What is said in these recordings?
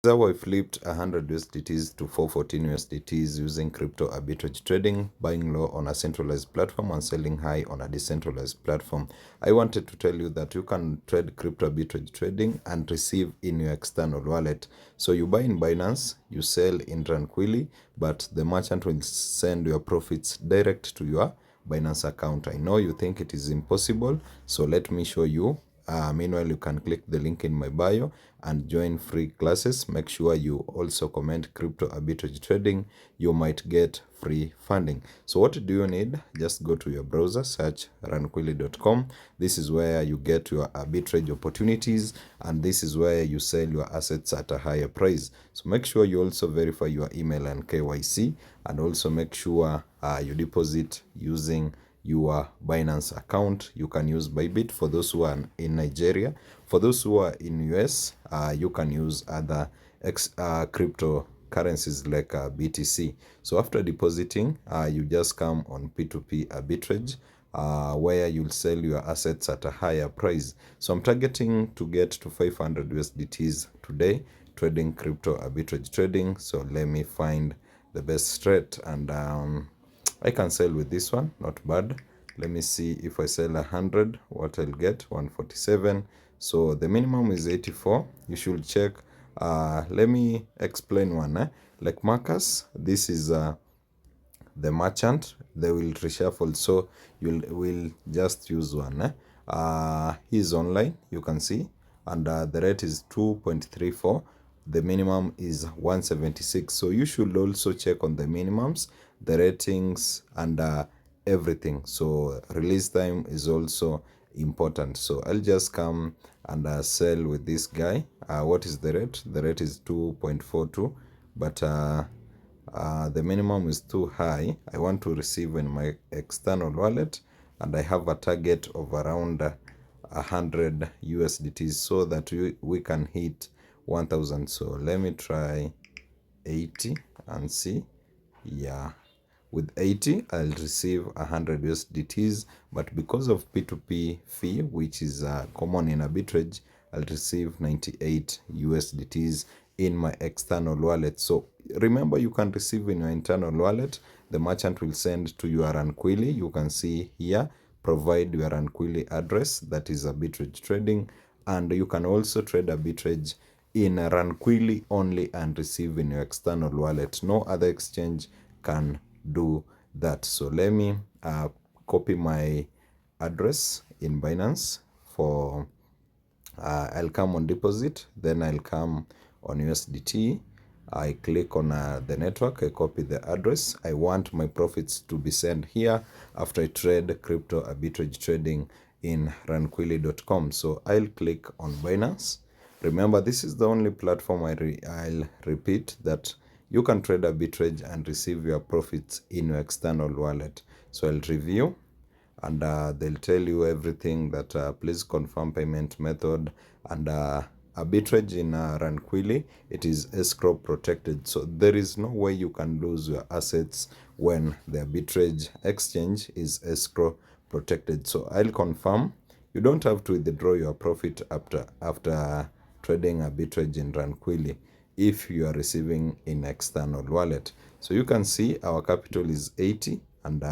How I flipped 100 USDTs to 414 USDTs using crypto arbitrage trading, buying low on a centralized platform and selling high on a decentralized platform. I wanted to tell you that you can trade crypto arbitrage trading and receive in your external wallet. So you buy in Binance, you sell in Tranquilly, but the merchant will send your profits direct to your Binance account. I know you think it is impossible, so let me show you. Meanwhile, you can click the link in my bio and join free classes. Make sure you also comment crypto arbitrage trading. You might get free funding. So what do you need? Just go to your browser, search runquilly.com. This is where you get your arbitrage opportunities, and this is where you sell your assets at a higher price. So make sure you also verify your email and KYC, and also make sure you deposit using your Binance account. You can use Bybit for those who are in Nigeria. For those who are in US, you can use other cryptocurrencies like BTC. So after depositing, you just come on P2P arbitrage, where you'll sell your assets at a higher price. So I'm targeting to get to 500 USDTs today trading crypto arbitrage trading. So let me find the best rate, and I can sell with this one, not bad. Let me see if I sell 100, what I'll get, 147. So the minimum is 84. You should check. Let me explain one. Like Marcus, this is the merchant. They will reshuffle, so you will just use one. He's online, you can see, and the rate is 2.34. The minimum is 176. So you should also check on the minimums, the ratings, and everything. So release time is also important. So I'll just come and sell with this guy. What is the rate? The rate is 2.42, but the minimum is too high. I want to receive in my external wallet, and I have a target of around 100 USDTs so that we can hit 1000. So let me try 80 and see. Yeah, with 80 I'll receive 100 USDTs, but because of P2P fee, which is common in arbitrage, I'll receive 98 USDTs in my external wallet. So remember, you can receive in your internal wallet. The merchant will send to your Runquilly. You can see here, provide your Runquilly address, that is arbitrage trading, and you can also trade arbitrage in Runquilly only and receive in your external wallet. No other exchange can do that. So let me copy my address in Binance for I'll come on deposit, then I'll come on USDT. I click on the network, I copy the address. I want my profits to be sent here after I trade crypto arbitrage trading in runquilly.com. So I'll click on Binance. Remember, this is the only platform I'll repeat that you can trade arbitrage and receive your profits in your external wallet. So I'll review, and they'll tell you everything that please confirm payment method, and arbitrage in Runquilly, it is escrow protected, so there is no way you can lose your assets when the arbitrage exchange is escrow protected. So I'll confirm. You don't have to withdraw your profit after trading arbitrage in Runquilly if you are receiving in external wallet. So you can see our capital is 80, and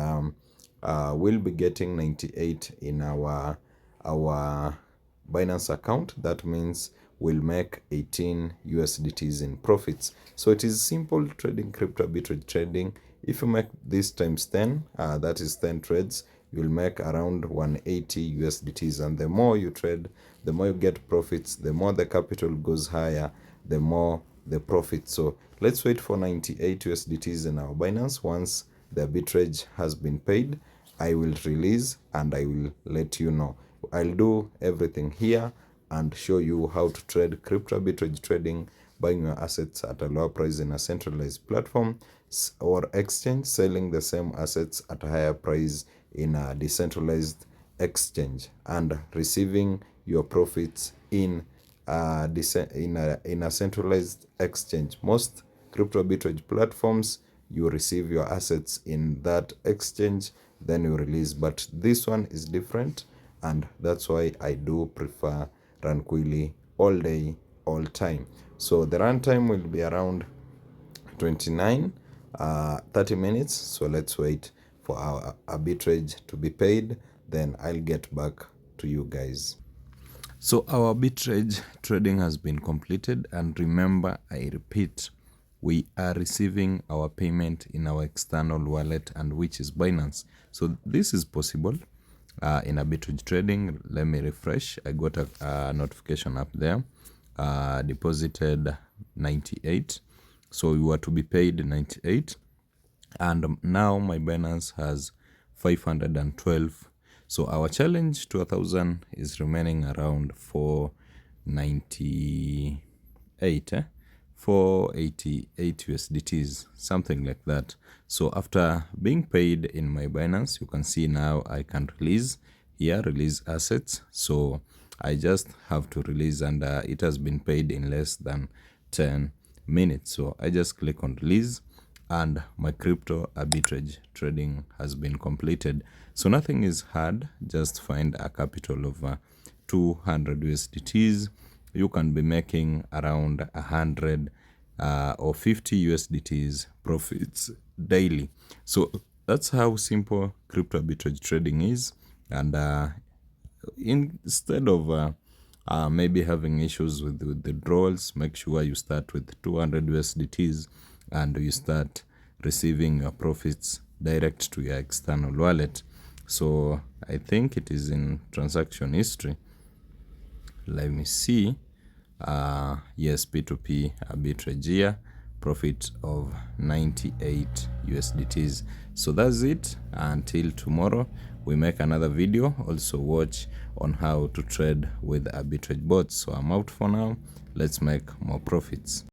we'll be getting 98 in our Binance account. That means we'll make 18 USDTs in profits. So it is simple trading crypto arbitrage trading. If you make this times 10, that is 10 trades, you'll make around 180 USDTs. And the more you trade, the more you get profits, the more the capital goes higher, the more the profit. So let's wait for 98 USDTs in our Binance. Once the arbitrage has been paid, I will release and I will let you know. I'll do everything here and show you how to trade crypto arbitrage trading, buying your assets at a lower price in a centralized platform, or exchange, selling the same assets at a higher price in a decentralized exchange, and receiving your profits in a centralized exchange. Most crypto arbitrage platforms, you receive your assets in that exchange, then you release, but this one is different, and that's why I do prefer Runquilly all day, all time. So the runtime will be around 30 minutes. So let's wait for our arbitrage to be paid, then I'll get back to you guys. So our arbitrage trading has been completed, and remember, I repeat, we are receiving our payment in our external wallet, and which is Binance. So this is possible in arbitrage trading. Let me refresh. I got a notification up there, deposited 98, so we were to be paid 98, and now my Binance has 512. So our challenge to 1,000 is remaining around 498, 488 USDTs, something like that. So after being paid in my Binance, you can see now I can release here, release assets. So I just have to release, and it has been paid in less than 10 minutes. So I just click on release, and my crypto arbitrage trading has been completed. So nothing is hard, just find a capital of 200 USDTs. You can be making around 100 or 50 USDTs profits daily. So that's how simple crypto arbitrage trading is. And instead of maybe having issues with withdrawals, make sure you start with 200 USDTs and you start receiving your profits direct to your external wallet. So I think it is in transaction history. Let me see. Yes, P2P arbitrage here, profit of 98 USDTs. So that's it. Until tomorrow, we make another video. Also watch on how to trade with arbitrage bots. So I'm out for now. Let's make more profits.